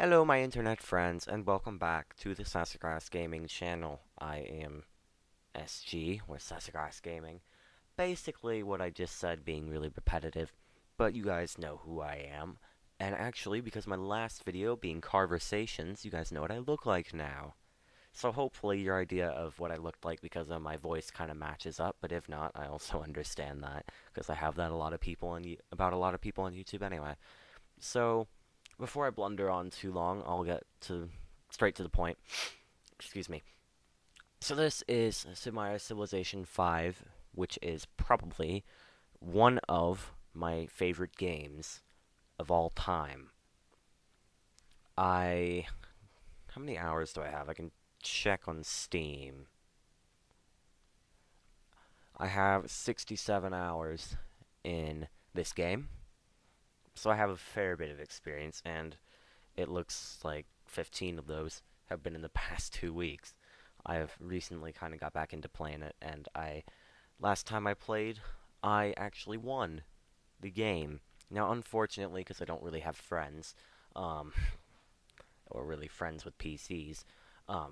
Hello, my internet friends, and welcome back to the Sassacrass Gaming channel. I am SG, or Sassacrass Gaming. Basically, what I just said being really repetitive, but you guys know who I am. And actually, because my last video being Conversations, you guys know what I look like now. So hopefully your idea of what I looked like because of my voice kind of matches up, but if not, I also understand that, because I have that about a lot of people on YouTube anyway. So, before I blunder on too long, I'll get to straight to the point. Excuse me. So this is Sid Meier's Civilization 5, which is probably one of my favorite games of all time. I How many hours do I have? I can check on Steam. I have 67 hours in this game. So I have a fair bit of experience, and it looks like 15 of those have been in the past 2 weeks. I have recently kind of got back into playing it, and last time I played, I actually won the game. Now, unfortunately, because I don't really have friends, um, or really friends with PCs,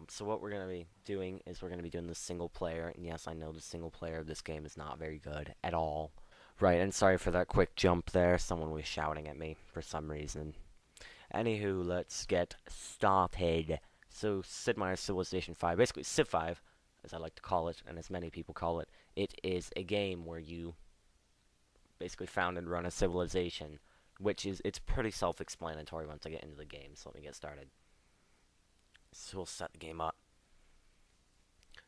so what we're going to be doing is we're going to be doing the single player, and yes, I know the single player of this game is not very good at all. Right, and sorry for that quick jump there. Someone was shouting at me for some reason. Anywho, let's get started. So, Sid Meier's Civilization 5, basically Civ 5, as I like to call it, and as many people call it, it is a game where you basically found and run a civilization, it's pretty self-explanatory once I get into the game, so let me get started. So we'll set the game up.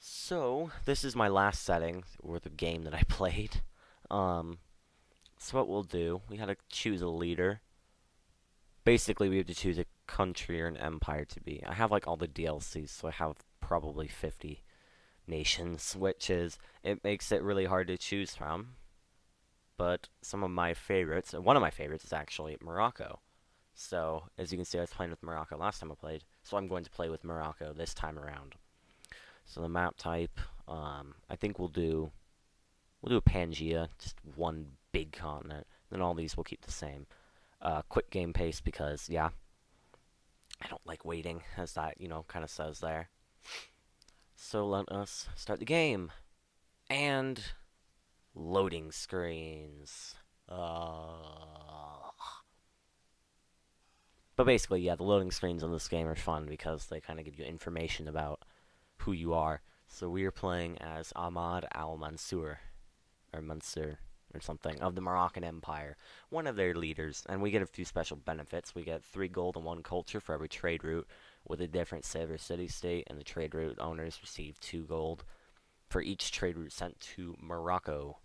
So, this is my last setting, or the game that I played. Um, so what we'll do, we had to choose a leader. Basically, we have to choose a country or an empire to be. I have like all the DLCs, so I have probably 50 nations, it makes it really hard to choose from. But some of my favorites, one of my favorites is actually Morocco. So, as you can see, I was playing with Morocco last time I played, so I'm going to play with Morocco this time around. So the map type, I think we'll do a Pangea, just one big continent. Then all these we'll keep the same. Quick game pace because, yeah, I don't like waiting, as that, kind of says there. So let us start the game. And loading screens. But basically, yeah, the loading screens in this game are fun because they kind of give you information about who you are. So we are playing as Ahmad al-Mansur, or Mansur, or something, of the Moroccan Empire, one of their leaders, and we get a few special benefits. We get 3 gold and 1 culture for every trade route with a different civ or city-state, and the trade route owners receive 2 gold for each trade route sent to Morocco.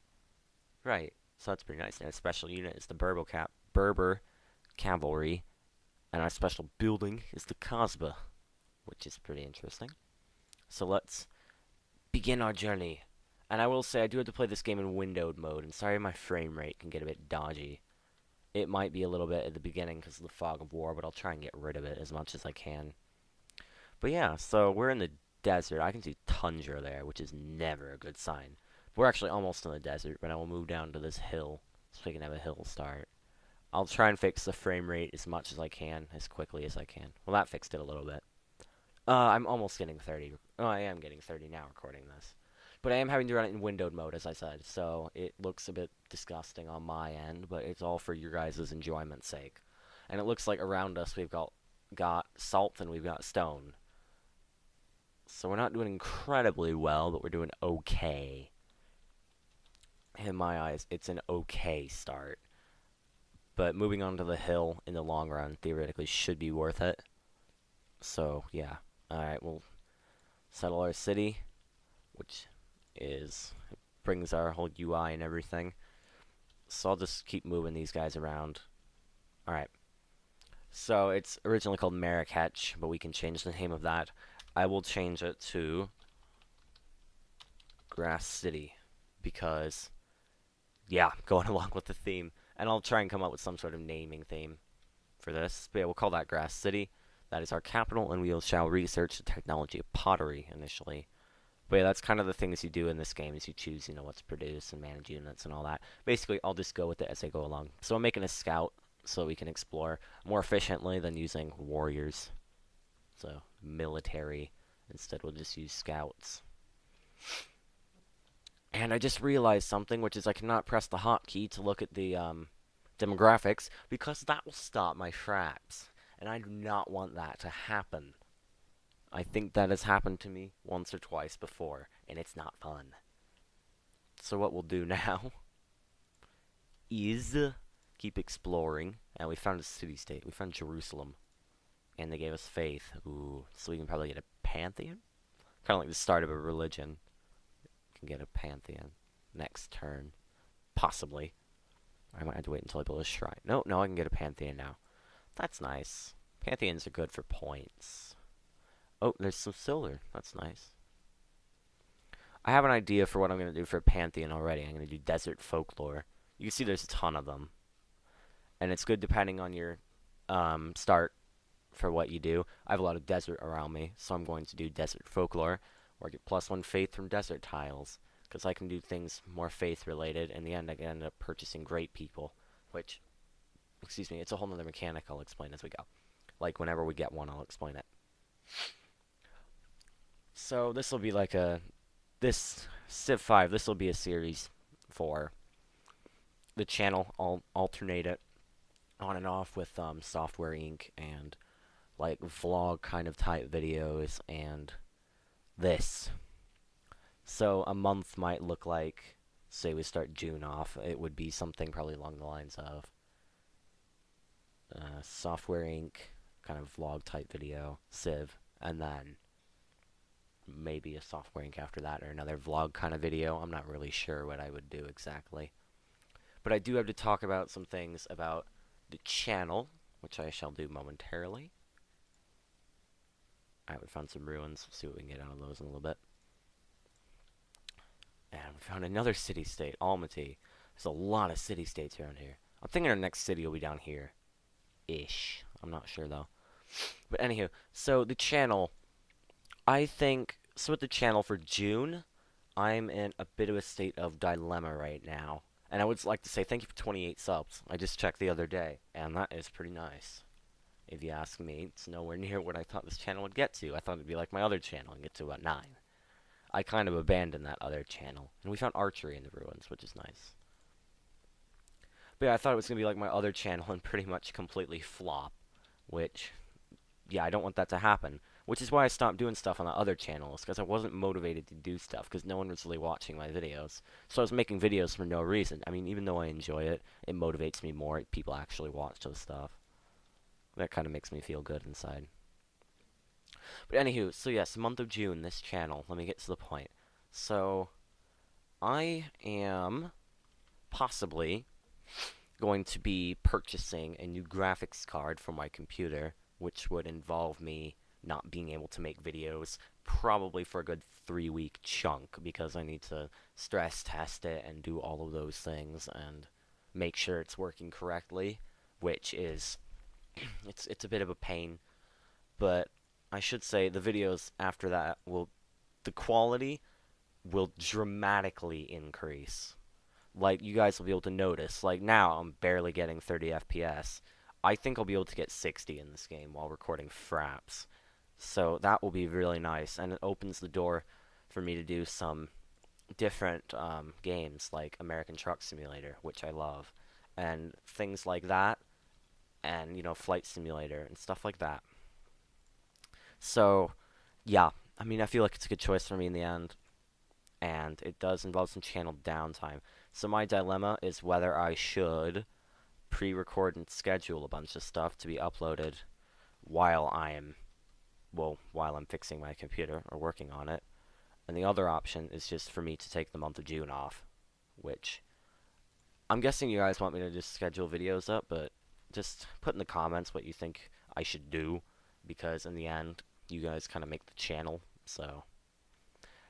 Right, so that's pretty nice. And a special unit is the Berber Cavalry, and our special building is the Kasbah, which is pretty interesting. So let's begin our journey. And I will say, I do have to play this game in windowed mode, and sorry my frame rate can get a bit dodgy. It might be a little bit at the beginning because of the fog of war, but I'll try and get rid of it as much as I can. But yeah, so we're in the desert. I can see tundra there, which is never a good sign. We're actually almost in the desert, but I will move down to this hill so we can have a hill start. I'll try and fix the frame rate as much as I can, as quickly as I can. Well, that fixed it a little bit. I'm almost getting 30. Oh, I am getting 30 now recording this. But I am having to run it in windowed mode, as I said, so it looks a bit disgusting on my end, but it's all for your guys' enjoyment's sake. And it looks like around us we've got salt and we've got stone. So we're not doing incredibly well, but we're doing okay. In my eyes, it's an okay start. But moving on to the hill in the long run theoretically should be worth it. So, yeah. Alright, we'll settle our city, which brings our whole UI and everything. So I'll just keep moving these guys around. Alright. So it's originally called Marrakech, but we can change the name of that. I will change it to Grass City because, yeah, going along with the theme. And I'll try and come up with some sort of naming theme for this. But yeah, we'll call that Grass City. That is our capital, and we shall research the technology of pottery initially. But yeah, that's kind of the things you do in this game is you choose, what to produce and manage units and all that. Basically, I'll just go with it as I go along. So I'm making a scout so we can explore more efficiently than using warriors. So military. Instead, we'll just use scouts. And I just realized something, which is I cannot press the hotkey to look at the demographics because that will stop my fraps. And I do not want that to happen. I think that has happened to me once or twice before, and it's not fun. So what we'll do now is keep exploring. And we found a city-state. We found Jerusalem. And they gave us faith. Ooh, so we can probably get a pantheon? Kind of like the start of a religion. We can get a pantheon next turn. Possibly. I might have to wait until I build a shrine. No, I can get a pantheon now. That's nice. Pantheons are good for points. Oh, there's some silver. That's nice. I have an idea for what I'm going to do for a pantheon already. I'm going to do desert folklore. You can see there's a ton of them. And it's good depending on your start for what you do. I have a lot of desert around me, so I'm going to do desert folklore, where I get +1 faith from desert tiles, because I can do things more faith related. In the end, I can end up purchasing great people, which, excuse me, it's a whole nother mechanic I'll explain as we go. Like, whenever we get one, I'll explain it. So, this will be like this Civ 5, this will be a series for the channel. I'll alternate it on and off with Software Inc. and like vlog kind of type videos and this. So a month might look like, say we start June off, it would be something probably along the lines of Software Inc. kind of vlog type video, Civ, and then maybe a Software Inc. after that, or another vlog kind of video. I'm not really sure what I would do exactly. But I do have to talk about some things about the channel, which I shall do momentarily. Alright, we found some ruins. We'll see what we can get out of those in a little bit. And we found another city-state, Almaty. There's a lot of city-states around here. I'm thinking our next city will be down here. Ish. I'm not sure, though. But anywho, so the channel, I think, so with the channel for June, I'm in a bit of a state of dilemma right now. And I would like to say thank you for 28 subs. I just checked the other day, and that is pretty nice. If you ask me, it's nowhere near what I thought this channel would get to. I thought it'd be like my other channel and get to about 9. I kind of abandoned that other channel. And we found archery in the ruins, which is nice. But yeah, I thought it was going to be like my other channel and pretty much completely flop. Which, yeah, I don't want that to happen. Which is why I stopped doing stuff on the other channels, because I wasn't motivated to do stuff, because no one was really watching my videos. So I was making videos for no reason. I mean, even though I enjoy it, it motivates me more. People actually watch those stuff. That kind of makes me feel good inside. But anywho, so yes, month of June, this channel. Let me get to the point. So, I am possibly going to be purchasing a new graphics card for my computer, which would involve me not being able to make videos probably for a good 3-week chunk, because I need to stress test it and do all of those things and make sure it's working correctly, which is it's a bit of a pain. But I should say the videos after that the quality will dramatically increase. Like, you guys will be able to notice. Like, now I'm barely getting 30 FPS. I think I'll be able to get 60 in this game while recording fraps. So that will be really nice, and it opens the door for me to do some different games, like American Truck Simulator, which I love, and things like that, and, you know, Flight Simulator, and stuff like that. So, yeah, I mean, I feel like it's a good choice for me in the end, and it does involve some channel downtime. So my dilemma is whether I should pre-record and schedule a bunch of stuff to be uploaded while I'm fixing my computer or working on it. And the other option is just for me to take the month of June off, which I'm guessing you guys want me to just schedule videos up, but just put in the comments what you think I should do, because in the end, you guys kind of make the channel. So,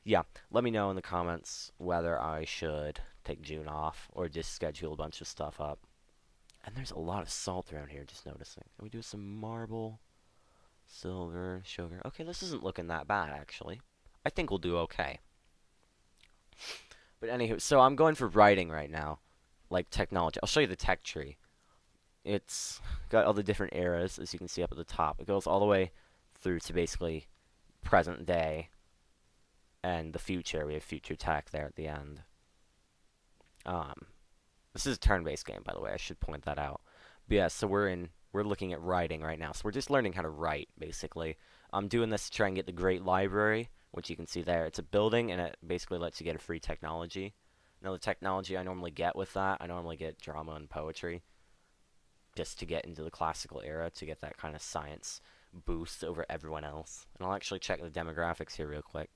yeah, let me know in the comments whether I should take June off or just schedule a bunch of stuff up. And there's a lot of salt around here, just noticing. Can we do some marble? Silver, sugar. Okay, this isn't looking that bad, actually. I think we'll do okay. But anywho, so I'm going for writing right now. Like technology. I'll show you the tech tree. It's got all the different eras, as you can see up at the top. It goes all the way through to basically present day and the future. We have future tech there at the end. Um, this is a turn-based game, by the way. I should point that out. But yeah, so we're looking at writing right now. So we're just learning how to write, basically. I'm doing this to try and get the Great Library, which you can see there. It's a building, and it basically lets you get a free technology. Now, the technology I normally get with that, I normally get drama and poetry, just to get into the classical era, to get that kind of science boost over everyone else. And I'll actually check the demographics here real quick.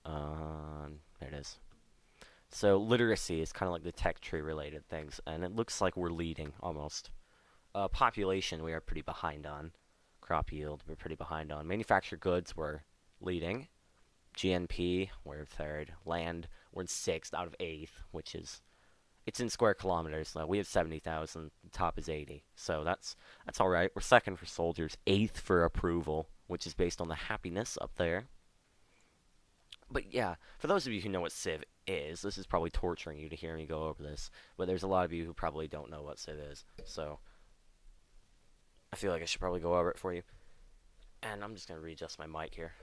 There it is. So literacy is kind of like the tech tree related things, and it looks like we're leading almost. Population we are pretty behind on. Crop yield we're pretty behind on. Manufactured goods we're leading. GNP we're third. Land we're in sixth out of eighth, which is it's in square kilometers. We have 70,000. The top is 80, so that's all right. We're second for soldiers, eighth for approval, which is based on the happiness up there. But yeah, for those of you who know what Civ is, this is probably torturing you to hear me go over this. But there's a lot of you who probably don't know what Civ is, so I feel like I should probably go over it for you. And I'm just gonna readjust my mic here.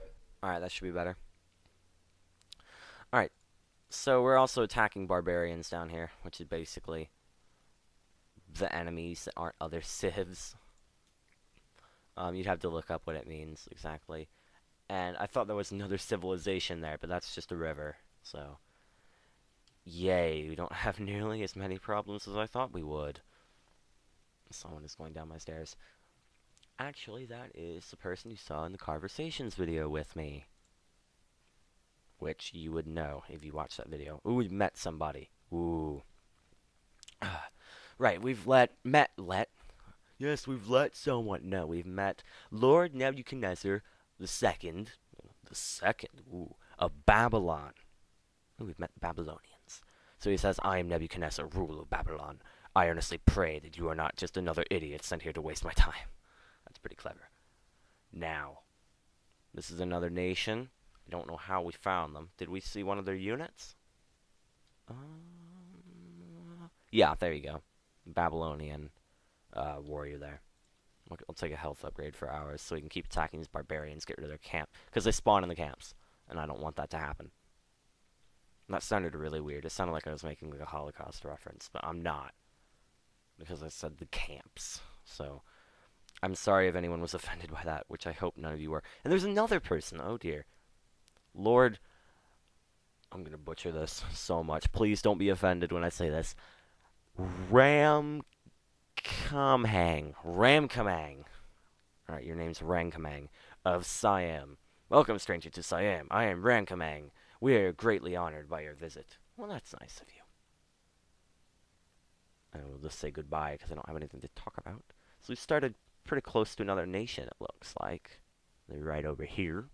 All right, that should be better. All right, so we're also attacking barbarians down here, which is basically the enemies that aren't other civs. You'd have to look up what it means exactly. And I thought there was another civilization there, but that's just a river. So, yay, we don't have nearly as many problems as I thought we would. Someone is going down my stairs. Actually, that is the person you saw in the Conversations video with me. Which you would know if you watched that video. Ooh, we met somebody. Ooh. Right, Yes, we've let someone know. We've met Lord Nebuchadnezzar the second, of Babylon. Ooh, we've met Babylonians. So he says, I am Nebuchadnezzar, ruler of Babylon. I earnestly pray that you are not just another idiot sent here to waste my time. That's pretty clever. Now, this is another nation. I don't know how we found them. Did we see one of their units? Yeah, there you go. Babylonian warrior there. I'll take a health upgrade for ours so we can keep attacking these barbarians, get rid of their camp. Because they spawn in the camps, and I don't want that to happen. And that sounded really weird. It sounded like I was making like a Holocaust reference, but I'm not. Because I said the camps. So, I'm sorry if anyone was offended by that, which I hope none of you were. And there's another person. Oh dear. Lord, I'm going to butcher this so much. Please don't be offended when I say this. Ramkamang. Alright, your name's Ramkamang of Siam. Welcome, stranger, to Siam. I am Ramkamang. We are greatly honored by your visit. Well, that's nice of you. I will just say goodbye because I don't have anything to talk about. So we started pretty close to another nation, it looks like. They're right over here.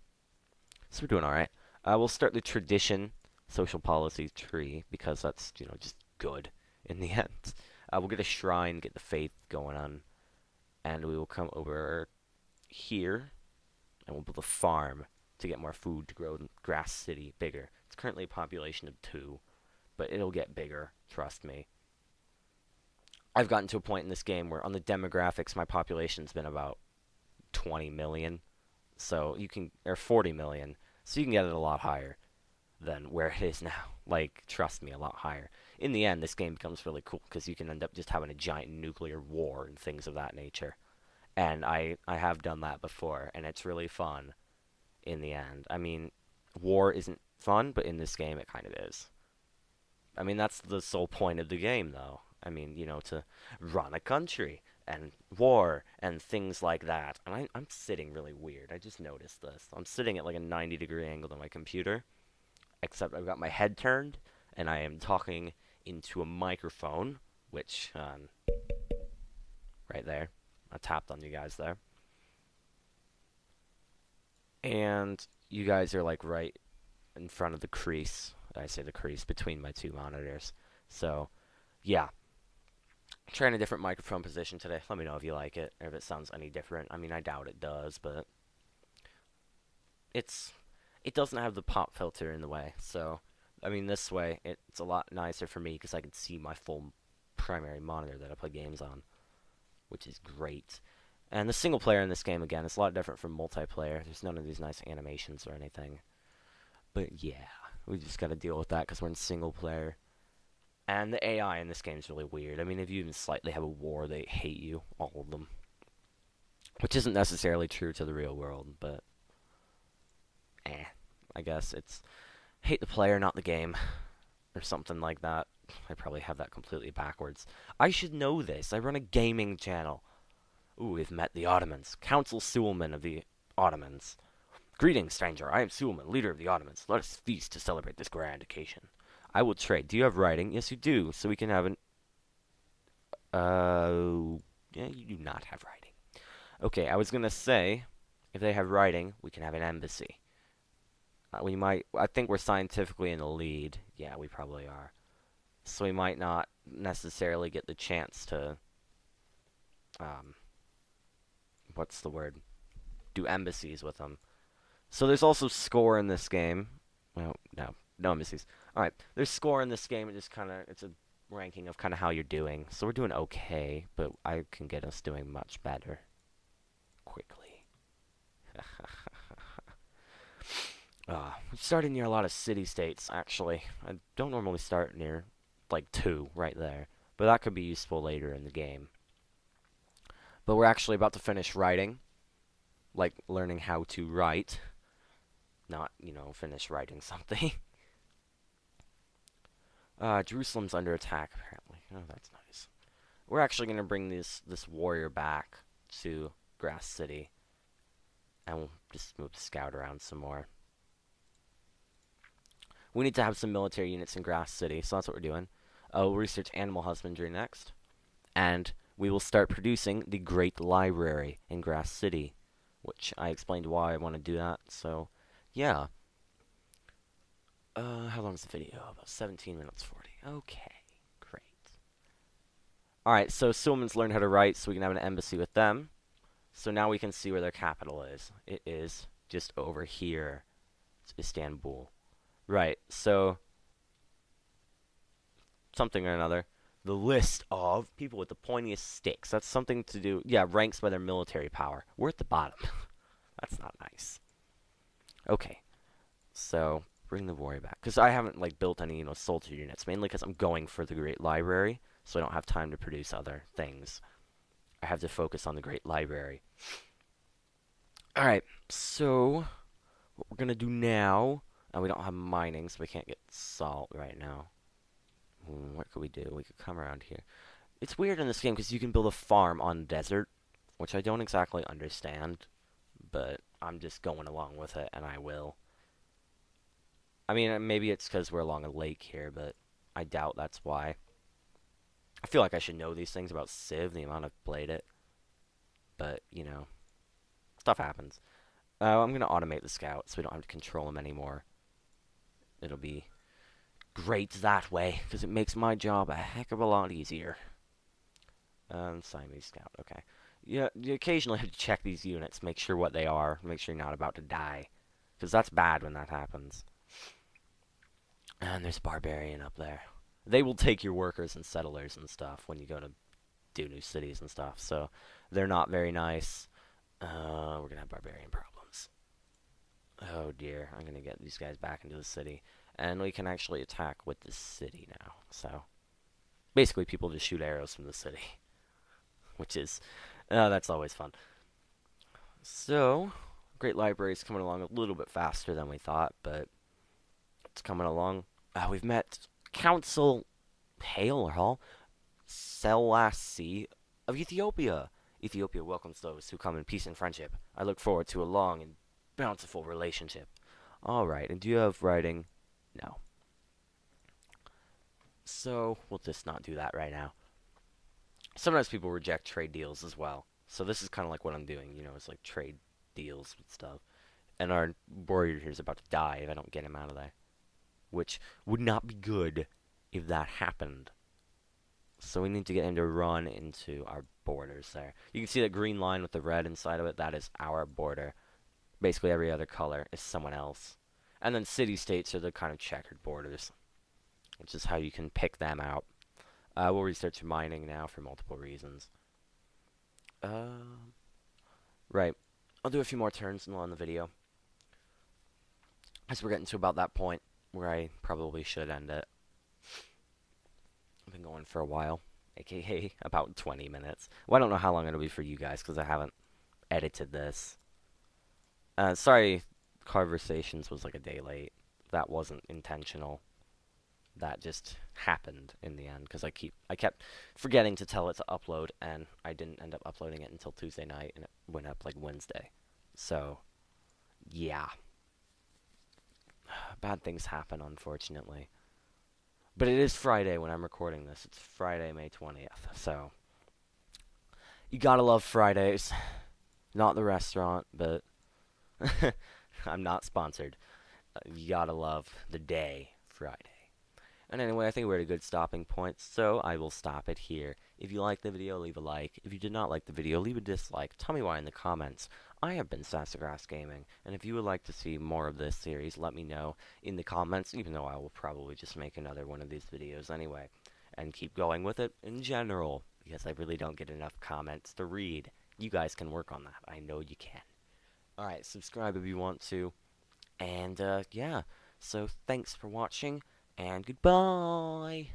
So we're doing alright. We'll start the tradition social policy tree because that's, just good in the end. We'll get a shrine, get the faith going on, and we will come over here, and we'll build a farm to get more food to grow Grass City bigger. It's currently a population of 2, but it'll get bigger, trust me. I've gotten to a point in this game where on the demographics, my population's been about 20 million, so you can, or 40 million, so you can get it a lot higher than where it is now. Like, trust me, a lot higher. In the end, this game becomes really cool because you can end up just having a giant nuclear war and things of that nature. And I have done that before, and it's really fun in the end. I mean, war isn't fun, but in this game it kind of is. I mean, that's the sole point of the game, though. I mean, to run a country and war and things like that. And I'm sitting really weird. I just noticed this. I'm sitting at like a 90-degree angle to my computer, except I've got my head turned, and I am talking into a microphone, which, right there. I tapped on you guys there. And you guys are like right in front of the crease. I say the crease between my 2 monitors. So, yeah. Trying a different microphone position today. Let me know if you like it, or if it sounds any different. I mean, I doubt it does, but it doesn't have the pop filter in the way. So, I mean, this way, it's a lot nicer for me because I can see my full primary monitor that I play games on. which is great. And the single player in this game, again, is a lot different from multiplayer. There's none of these nice animations or anything. But yeah, we just gotta deal with that because we're in single player. And the AI in this game is really weird. I mean, if you even slightly have a war, they hate you, all of them. Which isn't necessarily true to the real world, but I guess it's hate the player, not the game, or something like that. I probably have that completely backwards. I should know this. I run a gaming channel. Ooh, we've met the Ottomans. Council Suleiman of the Ottomans. Greetings, stranger. I am Suleiman, leader of the Ottomans. Let us feast to celebrate this grand occasion. I will trade. Do you have writing? Yes, you do. So we can have an... Yeah, you do not have writing. Okay, I was gonna say, if they have writing, we can have an embassy. We might... I think we're scientifically in the lead. Yeah, we probably are. So we might not necessarily get the chance to... what's the word? Do embassies with them. So there's also score in this game. Well, no embassies. Alright, there's score in this game. It's a ranking of kind of how you're doing. So we're doing okay, but I can get us doing much better. Quickly. I'm starting near a lot of city-states, actually. I don't normally start near, like, 2 right there. But that could be useful later in the game. But we're actually about to finish writing. Like, learning how to write. Not, finish writing something. Jerusalem's under attack, apparently. Oh, that's nice. We're actually going to bring this warrior back to Grass City. And we'll just move the scout around some more. We need to have some military units in Grass City, so that's what we're doing. We'll research animal husbandry next. And we will start producing the Great Library in Grass City, which I explained why I want to do that, so yeah. How long is the video? About 17 minutes 40. Okay, great. Alright, so Suleiman's learned how to write, so we can have an embassy with them. So now we can see where their capital is. It is just over here. It's Istanbul. Right, so... something or another. The list of people with the pointiest sticks. That's something to do... yeah, ranks by their military power. We're at the bottom. That's not nice. Okay. So, bring the warrior back. Because I haven't, like, built any, soldier units. Mainly because I'm going for the Great Library. So I don't have time to produce other things. I have to focus on the Great Library. Alright. So, what we're going to do now... and we don't have mining, so we can't get salt right now. What could we do? We could come around here. It's weird in this game because you can build a farm on desert, which I don't exactly understand, but I'm just going along with it, and I will. I mean, maybe it's because we're along a lake here, but I doubt that's why. I feel like I should know these things about Civ, the amount I've played it. But, stuff happens. I'm going to automate the scout so we don't have to control him anymore. It'll be great that way, because it makes my job a heck of a lot easier. Siamese scout, okay. Yeah, you occasionally have to check these units, make sure what they are, make sure you're not about to die. Because that's bad when that happens. And there's Barbarian up there. They will take your workers and settlers and stuff when you go to do new cities and stuff, so they're not very nice. We're going to have Barbarian problems. Oh dear, I'm going to get these guys back into the city. And we can actually attack with the city now. So, basically people just shoot arrows from the city. Which is, that's always fun. So, Great Library's coming along a little bit faster than we thought, but it's coming along. We've met Council Hall Selassie of Ethiopia. Ethiopia welcomes those who come in peace and friendship. I look forward to a long and bountiful relationship. Alright, and do you have writing? No. So, we'll just not do that right now. Sometimes people reject trade deals as well. So this is kind of like what I'm doing, it's like trade deals with stuff. And our warrior here is about to die if I don't get him out of there. Which would not be good if that happened. So we need to get him to run into our borders there. You can see that green line with the red inside of it, that is our border. Basically every other color is someone else. And then city-states are the kind of checkered borders, which is how you can pick them out. We'll research mining now for multiple reasons. Right. I'll do a few more turns and we'll end the video. As we're getting to about that point where I probably should end it. I've been going for a while, aka about 20 minutes. Well, I don't know how long it'll be for you guys because I haven't edited this. Sorry, Conversations was like a day late. That wasn't intentional. That just happened in the end because I kept forgetting to tell it to upload, and I didn't end up uploading it until Tuesday night, and it went up like Wednesday. So, yeah, bad things happen, unfortunately. But it is Friday when I'm recording this. It's Friday, May 20th. So, you gotta love Fridays. Not the restaurant, but I'm not sponsored. You gotta love the day Friday. And anyway, I think we're at a good stopping point, so I will stop it here. If you liked the video, leave a like. If you did not like the video, leave a dislike. Tell me why in the comments. I have been Sassafras Gaming, and if you would like to see more of this series, let me know in the comments, even though I will probably just make another one of these videos anyway. And keep going with it in general, because I really don't get enough comments to read. You guys can work on that. I know you can. Alright, subscribe if you want to. And, yeah. So, thanks for watching, and goodbye!